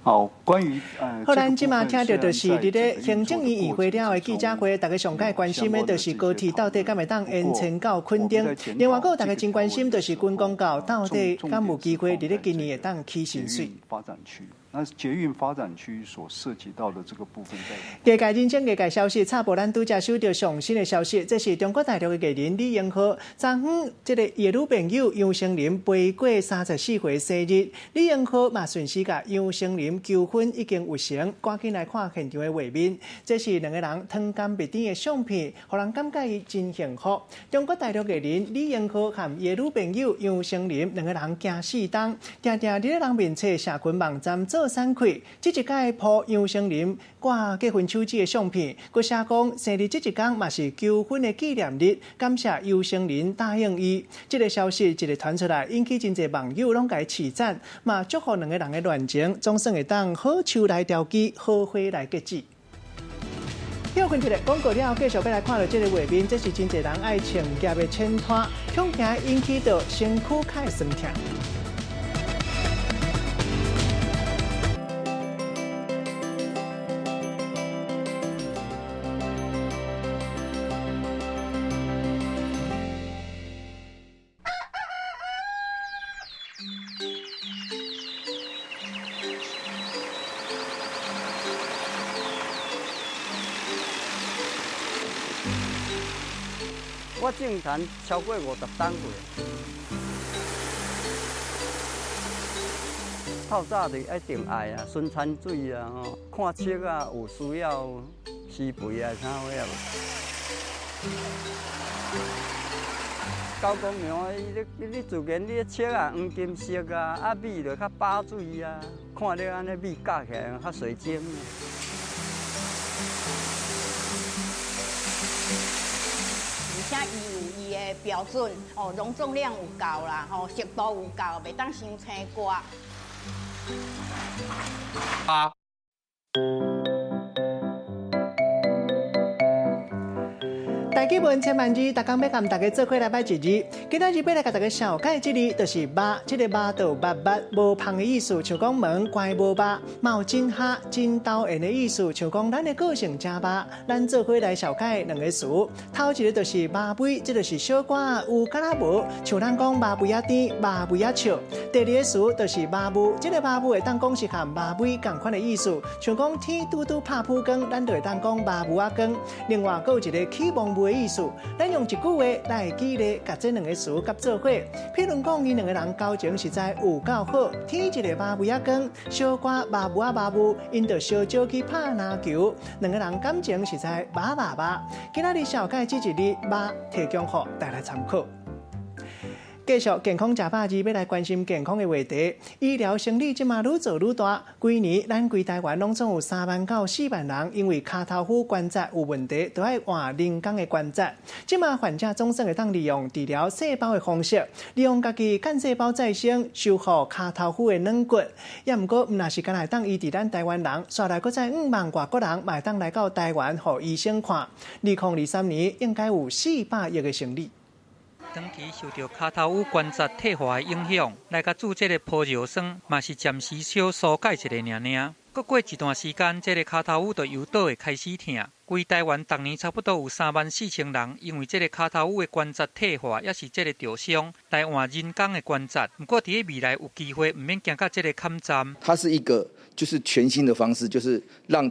好，关于好，咱即马听到就是伫咧行政院议会了的记者会，大家上界关心的就是高铁到底敢会当延伸到垦丁，另外个大家真关心就是军公告到底敢有机会伫咧今年会当起薪水。发展区，那捷运发展区所涉及到的这个部分在。业界认真业界消息，插播咱拄则收到上新的消息，这是中国大陆的艺人李荣浩，昨昏这个伊女朋友杨丞琳陪过34回生日，李荣浩嘛顺势甲杨丞琳求婚已经有成，赶紧来看现场的画面。这是两个人汤干蜜甜的相片，让人感觉伊真幸福。中国大陆艺人李荣浩和伊女朋友杨丞琳两个人行4档，常常伫咧人面册社群网站做散开。这一届铺杨丞琳挂结婚手指的相片，佮写讲生日这一天嘛是求婚的纪念日，感谢杨丞琳答应伊。这个消息一个传出来，引起真侪网友拢甲伊赞，嘛祝福两个人的恋情总算会当好树来调机，好花来结子。休困起来，广告了，继续要来看到这个画面，这是真侪人爱穿夹的衬拖，恐惊引起到身躯较酸痛。我政坛超过50档过，透早就爱定爱啊，孙餐水啊，看册啊，有需要施肥啊，啥货啊。九公庙，你自然你册啊黄金色啊，米就较饱水啊，看了安尼米夹起来较水晶。而且伊有伊的标准，容重量有够啦，湿度有够，袂当伤青瓜。大基本千万字，大家要甲大家做伙来摆一字。今仔日要来甲大家小解这字，就是肉，这个肉就肉无芳的意思，像讲门关无肉，有真哈真斗缘的意思，像讲咱的个性真肉。咱做伙来小解两个词。头一个就是肉味，这就是小可有敢若无，像咱讲肉味仔甜，肉味仔笑。第二个词就是肉味，这个肉味会当讲是和肉味同款的意思，像讲天拄拄拍曝光，咱就会当讲肉味仔光。另外，还有一个起望味的意思，咱用一句话来举例，甲这两个词夹做伙。譬如讲，伊两个人交情实在有够好，天一个肉味仔光，小可肉味仔肉味，因就相招去拍篮球，两个人感情实在肉。今仔日小解这一日肉提供予大家参考。继续健康吃饱字，要来关心健康的话题。医疗生理即马愈做愈大，规年咱规台湾拢总有3万到4万人因为骹头骨关节有问题，都要换人工的关节。即马患者总算会当利用治疗细胞的方式，利用家己干细胞再生修复骹头骨的软骨。也毋过，毋若是干来当医治咱台湾人，煞来搁再5万外国人嘛当来到台湾互医生看。2023年应该有400亿的生理。长期受到骹头骨关节退化的影响，来甲注这个玻尿酸嘛是暂时小疏解一下尔。过过一段时间，这个脚头乌就由倒会开始痛。规台湾逐年差不多有34000人因为这个脚头乌的关节退化，也是这个受伤来换人工的关节。不过，在未来有机会，唔免行到这个坎站。它是一个就是全新的方式，就是让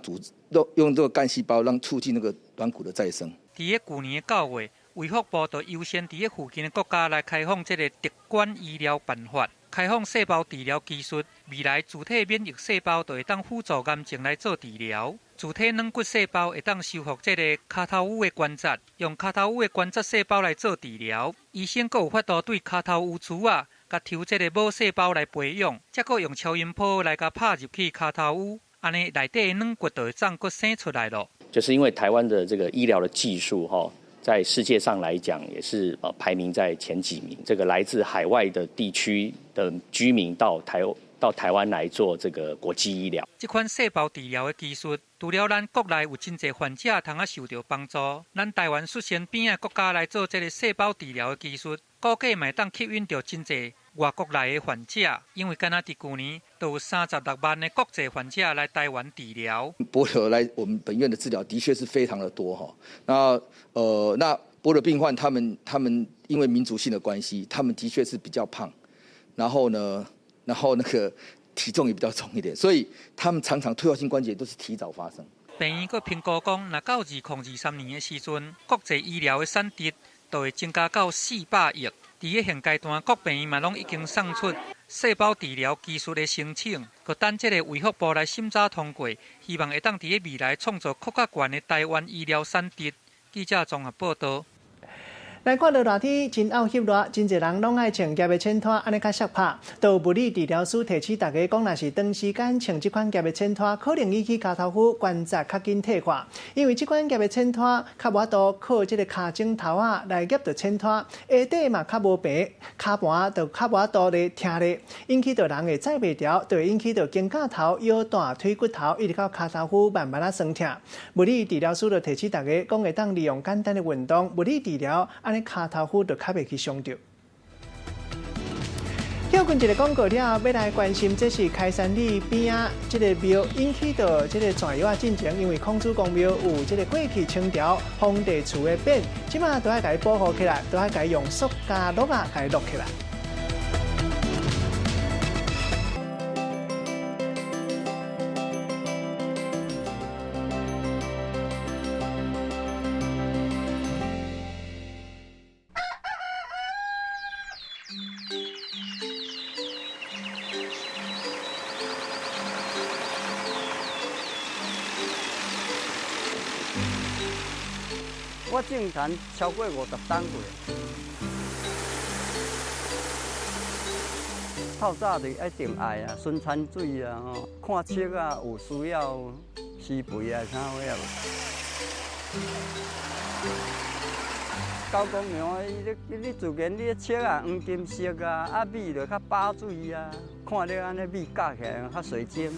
用这个干细胞让促进那个软骨的再生。在去年的9月，卫福部就优先在附近的国家来开放这个特管医疗办法。开放细胞治疗技术，未来自体免疫细胞就会当辅助癌症来做治疗。自体软骨细胞会当修复这个脚头乌的关节，用脚头乌的关节细胞来做治疗。医生阁有法度对脚头乌珠甲抽这个母细胞来培养，再阁用超音波来拍入去脚头乌，安尼内底的软骨就会长阁生出来了。就是因为台湾的这个医疗的技术在世界上来讲也是排名在前几名。这个来自海外的地区的居民到台湾来做这个国际医疗。这款细胞治疗的技术，除了咱国内有真侪患者通受到帮助，咱台湾率先边的国家来做这个细胞治疗的技术，估计嘛当吸引到真侪外国来的患者，因为敢若伫去年都有36万的国际患者来台湾治疗。柏流来我们本院的治疗的确是非常的多那柏流病患他们因为民族性的关系，他们的确是比较胖，然后那个体重也比较重一点，所以他们常常退化性关节都是提早发生。病院阁评估讲，若到2023年的时阵，国际医疗的产值就会增加到400亿。伫个现阶段，各病院嘛拢已经送出细胞治疗技术的申请，佮等这个卫福部来审查通过，希望会当伫个未来创造更加悬的台湾医疗产值。记者综合报道。来看到热天真漚翕热，真侪人拢爱穿夹的衬拖，安尼较适拍。都有物理治疗师提醒大家讲，若是长时间穿这款夹的衬拖，可能引起脚头骨关节较紧退化。因为这款夹的衬拖较无法度靠这个脚趾头来夹到衬拖，下底嘛较无平，脚盘就较无法度咧听咧，引起到人会载袂调，就会引起到肩胛头、腰带、腿骨头一直到脚头骨慢慢酸痛。物理治疗师就提醒大家讲，会当利用简单的运动，物理治疗。安尼脚头骨就较袂去伤着。跳过一个广告了，要来关心，这是开山里边啊，这个庙引起到这个全药进程，因为孔子公庙有这个过去清朝皇帝厝的匾，即马都要甲伊保护起来，都要甲伊用塑胶落甲伊落起来。我种田超过50担过。透早就爱定爱啊，孙餐水啊，看册啊，有需要施肥啊，啥货啊。狗公庙，你自然你册啊黄金色啊，米就较饱水啊，看你安尼米夹起来较水晶。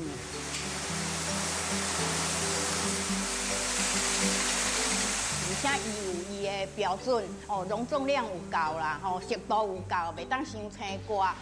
而且伊有伊的标准，容重量有够啦，湿度有够，袂当伤青瓜。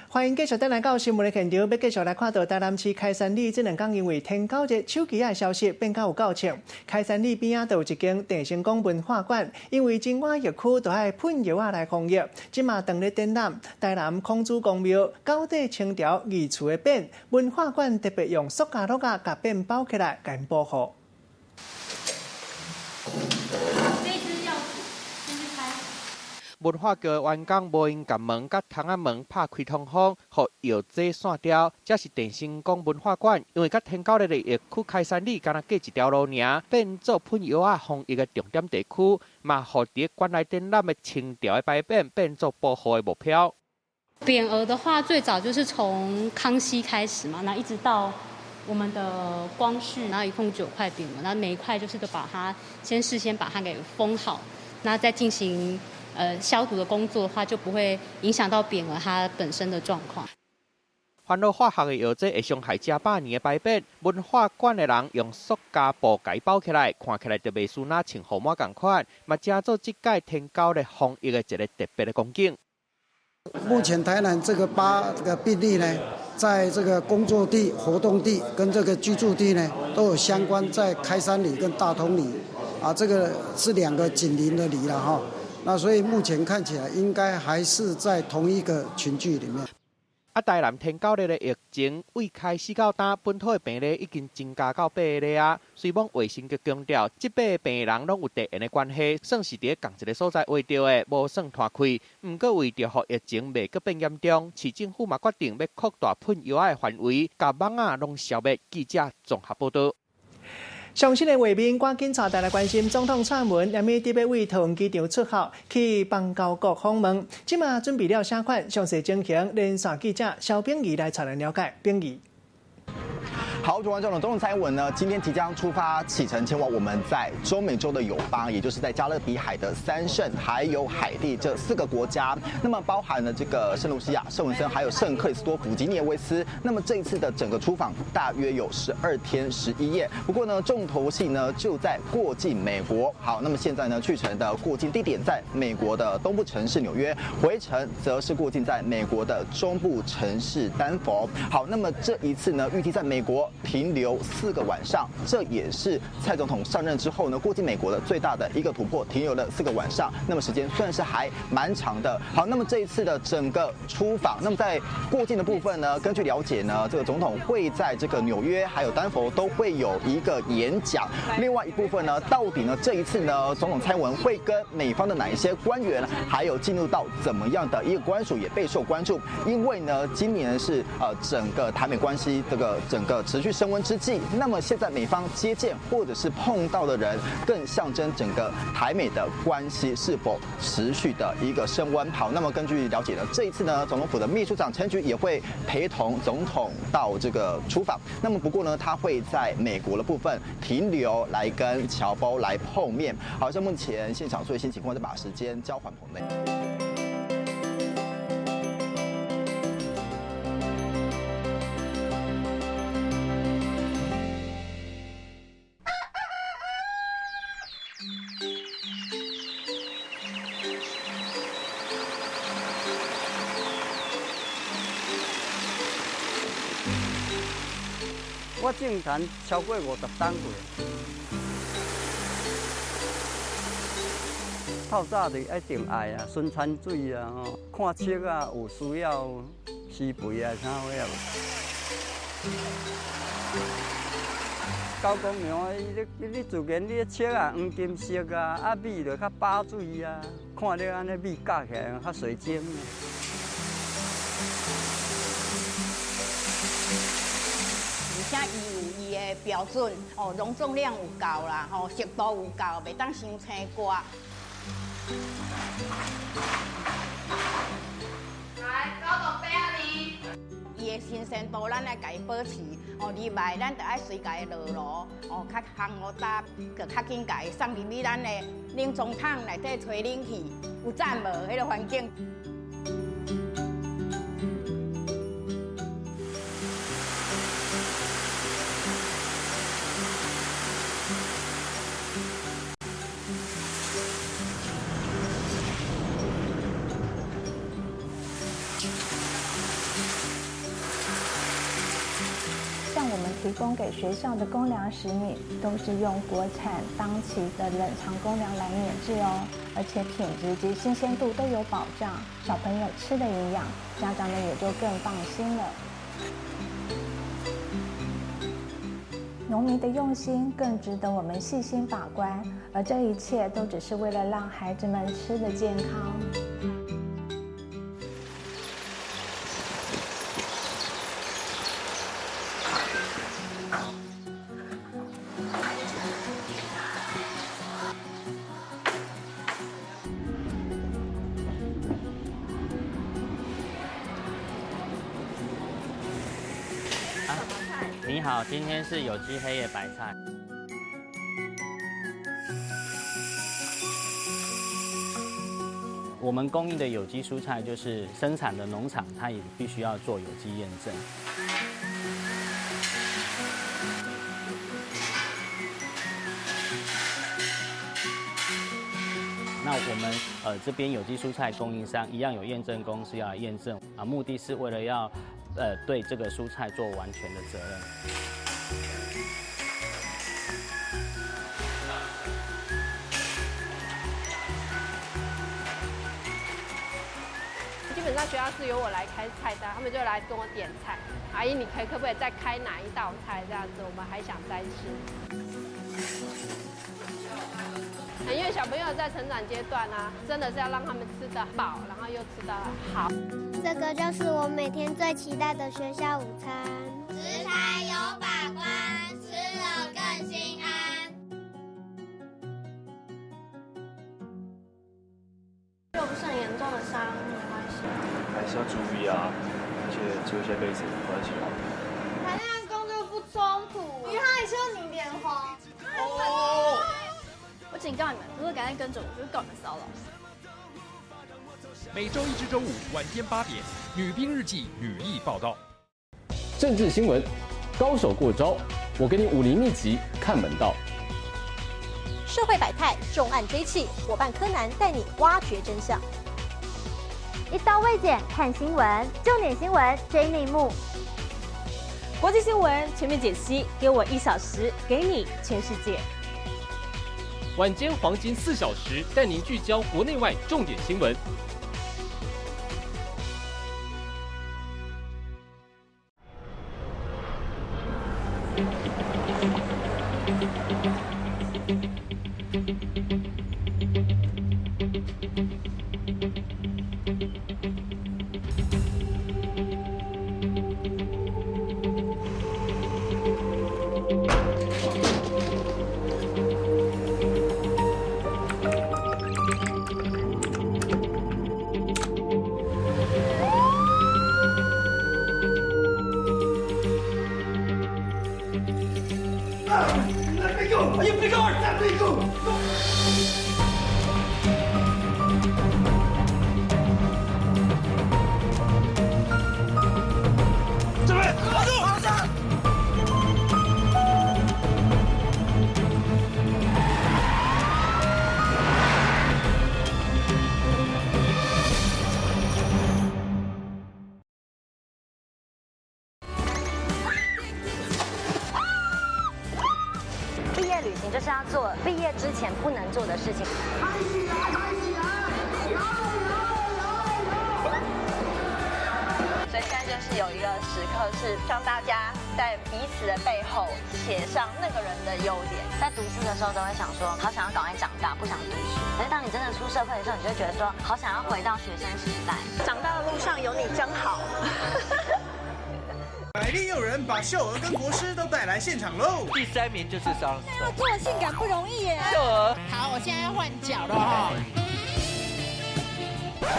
欢迎继续登来到新闻的现场，要继续来看到台南市开山里这两天因为天狗节手机的消息变较有够呛。开山里边啊，都有一间地成宫文化馆，因为真晚疫区都爱喷药来防疫。即马当咧展览台南孔子公庙高地清朝御厝的匾，文化馆特别用塑胶落甲甲匾包起来，甲因保护。文化局员工无因甲门甲窗仔门拍开通风，互药剂散掉。这是电成宫文化馆，因为甲天狗日的疫区开山里，敢若隔一条路尔，变做喷药防疫的重点地区，嘛，互伫馆内展览的清朝的牌匾变做保护的目标。匾额的话，最早就是从康熙开始嘛，那一直到我们的光绪，然后一共9块匾额，然后每一块就是都把它事先把它给封好，那再进行消毒的工作的话，就不会影响到匾额它本身的状况。烦恼化学的药剂会伤害家百年的排便，文化馆的人用塑胶布改包起来，看起来就袂输那穿号码同款，嘛加做这届天高的防疫的一个特别的光景。目前台南这个8个病例呢，在这个工作地、活动地跟这个居住地呢都有相关，在开山里跟大同里啊，这个是2个紧邻的里了哈。那所以目前看起来应该还是在同一个群聚里面。台南天9例的疫情未开始到今，本土的病例已经增加到8例啊。虽望卫生局强调，这8个病人拢有地缘的关系，算是伫同一个所在画到的，无算拖开。不过为着让疫情袂阁变严重，市政府嘛决定要扩大喷药的范围，甲网啊拢消灭。记者综合报道。上新的画面，赶紧带大家关心总统蔡英文连夜伫要为桃园机场出口去邦交国访问，即马准备了啥款详细情形，连线记者肖秉仪来采人了解。秉仪。好，主管总统蔡英文呢，今天即将出发启程前往我们在中美洲的友邦，也就是在加勒比海的3圣还有海地这4个国家。那么包含了这个圣卢西亚、圣文森还有圣克里斯多福吉涅维斯。那么这一次的整个出访大约有12天11夜。不过呢，重头戏呢就在过境美国。好，那么现在呢去程的过境地点在美国的东部城市纽约，回程则是过境在美国的中部城市丹佛。好，那么这一次呢预计在美国停留4个晚上，这也是蔡总统上任之后呢过境美国的最大的一个突破，停留了4个晚上，那么时间算是还蛮长的。好，那么这一次的整个出访，那么在过境的部分呢，根据了解呢，这个总统会在这个纽约还有丹佛都会有一个演讲。另外一部分呢，到底呢这一次呢，总统蔡英文会跟美方的哪一些官员，还有进入到怎么样的一个关署，也备受关注。因为呢，今年是整个台美关系这个整个持续升温之际，那么现在美方接见或者是碰到的人，更象征整个台美的关系是否持续的一个升温。好，那么根据了解呢，这一次呢，总统府的秘书长陈菊也会陪同总统到这个出访。那么不过呢，他会在美国的部分停留，来跟侨胞来碰面。好，像目前现场最新情况，再把时间交还彭磊。我政坛超过50档过，透早就一定爱啊，孙餐水啊，看册啊，有需要施肥啊，啥货啊。高公庙，你自然你的册啊黄金色啊，啊米就较饱水啊，看了安尼米夹起来较水晶。而且伊有伊的标准，容重量有够啦，湿度有够，袂当伤青瓜。来，高度8啊你。伊的新鲜度，咱来家己保持。入来咱就爱随家己落炉，较烘好搭，就较紧家己送入去咱的冷藏桶内底吹冷气，有赞无？迄个环境。提供给学校的公粮食米都是用国产当期的冷藏公粮来碾制哦，而且品质及新鲜度都有保障，小朋友吃的营养，家长们也就更放心了。农民的用心更值得我们细心把关，而这一切都只是为了让孩子们吃得健康。你好，今天是有机黑叶白菜。我们供应的有机蔬菜就是生产的农场，它也必须要做有机验证。那我们这边有机蔬菜供应商一样有验证公司要来验证啊，目的是为了要对这个蔬菜做完全的责任。基本上学校是由我来开菜单，他们就来跟我点菜。阿姨，你可不可以再开哪一道菜？这样子我们还想再吃。因为小朋友在成长阶段啊，真的是要让他们吃得饱，然后又吃得好。这个就是我每天最期待的学校午餐。食材有把关，吃了更心安。又不是很严重的伤，没关系。还是要注意啊，而且遮一下被子没关系哦。谈恋爱工作不冲突，女孩说你脸红。哦。我警告你们，如果敢再跟着我，就告你们骚扰。每周一至周五晚间8点，《女兵日记》履历报道。政治新闻，高手过招，我给你武林秘籍看门道。社会百态，重案追缉，伙伴柯南带你挖掘真相。一刀未剪看新闻，重点新闻追内幕。国际新闻全面解析，给我1小时，给你全世界。晚间黄金4小时，带您聚焦国内外重点新闻。就是要做毕业之前不能做的事情。所以现在就是有一个时刻，是让大家在彼此的背后写上那个人的优点。在读书的时候都会想说，好想要赶快长大，不想读书。可是当你真的出社会的时候，你就会觉得说，好想要回到学生时代。长大的路上有你真好。百丽诱人把秀娥跟国师都带来现场喽！第3名就是张，要做性感不容易耶。秀娥，好，我现在要换脚了哈。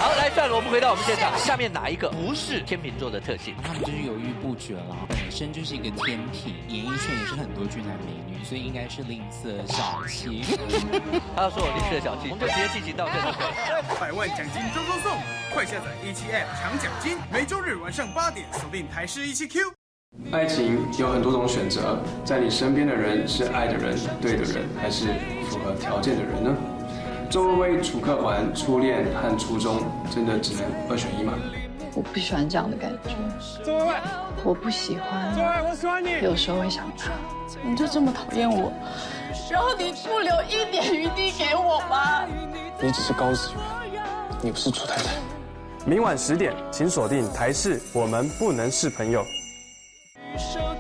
好，来算了，我们回到我们现场，下面哪一个不是天秤座的特性？他们就是犹豫不决了，本身就是一个天平，演艺圈也是很多俊男美女，所以应该是吝啬小气。他要说我吝啬小气，我们就直接进行到这个。100万奖金周周送，快下载17 App 抢奖金，每周日晚上8点锁定台视17Q。爱情有很多种选择，在你身边的人是爱的人、对的人，还是符合条件的人呢？周若威、楚克环、初恋和初中，真的只能2选1吗？我不喜欢这样的感觉。周若威，我不喜欢。周若威，我喜欢你。有时候会想他，你就这么讨厌我，然后你不留1点余地给我吗？你只是高子瑜，你不是楚太太。明晚10点，请锁定台视，我们不能是朋友。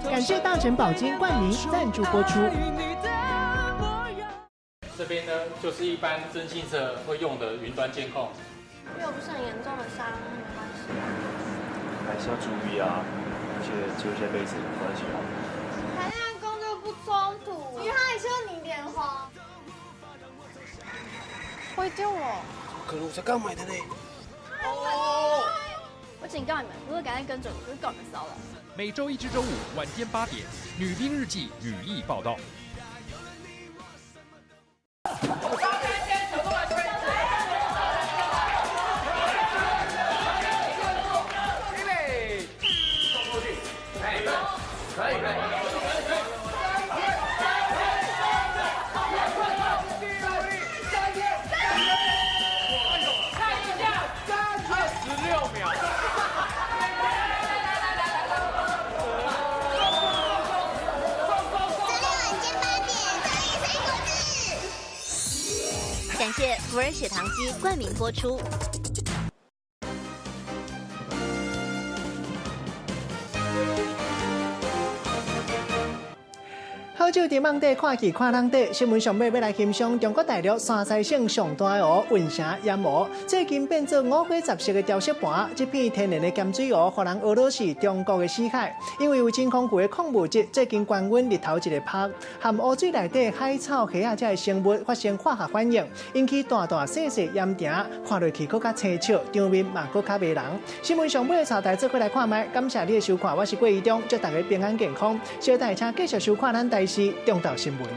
感谢大成保健冠名赞助播出。这边呢，就是一般征信社会用的云端监控。又不是很严重的伤，没关系。还是要注意啊，而且遮一下被子没关系哦。谈恋爱工作不冲突，女孩说你脸红。会丢我？可能我才刚买的呢。哦！我警告你们，如果敢再跟着我，就告你们骚扰。每周一至周五晚间8点，《女兵日记》履历报道。谢福尔血糖机冠名播出。好酒伫网底看戏看人底，新闻上尾要来欣赏中国大陆山西省上大的鹅云霞烟鹅，最近变做五花杂色的调色盘。这片天然的咸水鹅，互人俄罗斯、中国的死海。因为有真空区的矿物质，最近高温日头一个拍，含湖水内底海草、虾仔这的生物发生化学反应，引起大大细细盐埕，看落去更加清澈，场面嘛更加迷人。新闻上尾的草台做伙来看卖，感谢你的收看，我是郭怡中，祝大家平安健康。小弟请继续收看咱台视重大新闻。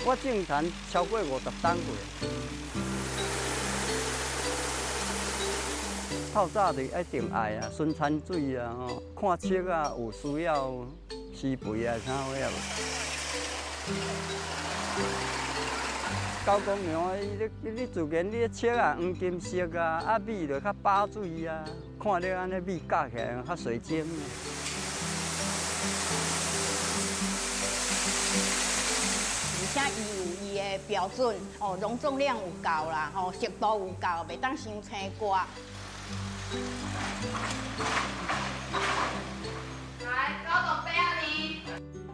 我种田超过50担过。透早就爱定爱啊，孙产水啊，看册啊，有需要施肥啊，啥货啊。狗公庙，你自然你册啊黄金色啊，米就较饱水啊，看了安尼米夹起来较水晶。而且伊有伊的标准，容重量有够啦，湿度有够，袂当伤青瓜。来，高董杯啊你。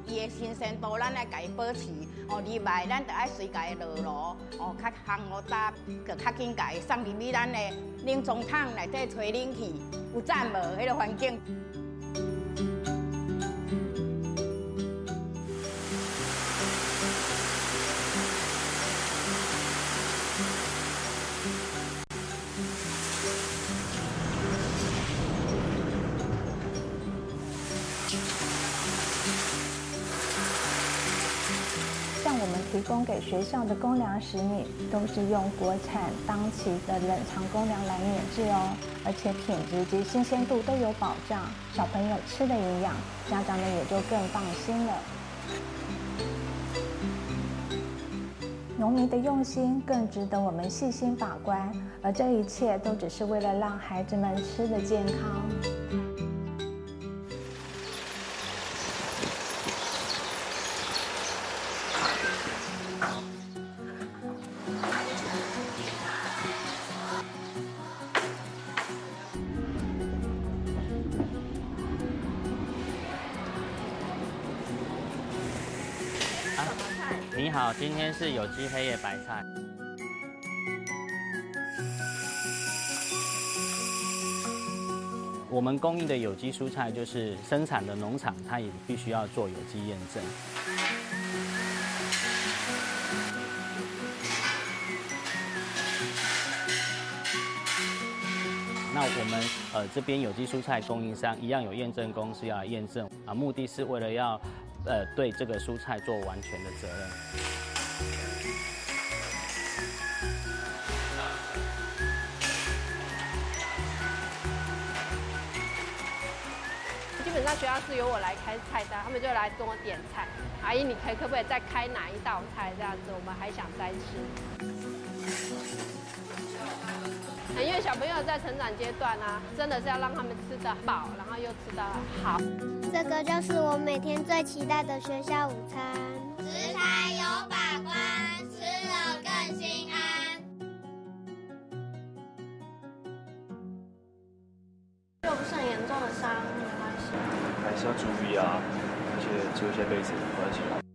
伊的新鲜度，咱来家己保持。入来咱就爱随家己落炉，较烘好搭，就较紧家己送入去咱的冷藏桶内底吹冷气，有赞无？迄个环境。提供给学校的公粮食米都是用国产当期的冷藏公粮来碾制哦，而且品质及新鲜度都有保障，小朋友吃的营养，家长们也就更放心了。农民的用心更值得我们细心把关，而这一切都只是为了让孩子们吃得健康。你好，今天是有机黑叶白菜。我们供应的有机蔬菜就是生产的农场，它也必须要做有机验证。那我们这边有机蔬菜供应商一样有验证公司要来验证啊，目的是为了要对这个蔬菜做完全的责任。基本上学校是由我来开菜单，他们就来跟我点菜。阿姨，你可不可以再开哪一道菜？这样子我们还想再吃。因为小朋友在成长阶段啊，真的是要让他们吃得饱，然后又吃得好。这个就是我每天最期待的学校午餐。食材有把关，吃了更心安。又不是很严重的伤，没关系。还是要注意啊，而且只有一些被子没关系。